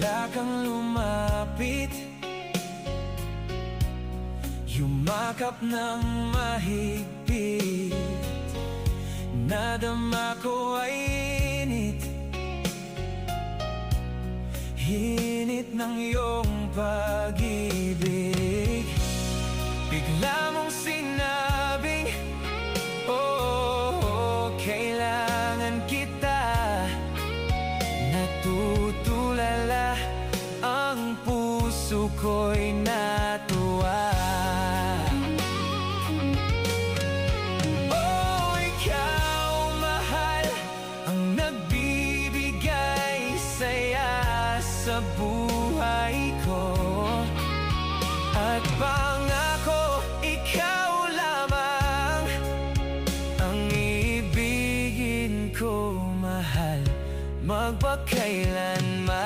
bigla kang lumapit, yumakap ng mahigpit. Nadama ko ay init, hinit ng iyong pag-ibig. Bigla mong sinabing, oh, kailangan kita. Natutulala, ang puso ko'y natuwa. Oh, ikaw, mahal, ang nagbibigay saya sa buhay ko. At pangako, ikaw lamang ang ibigin ko, mahal, magpakailanman.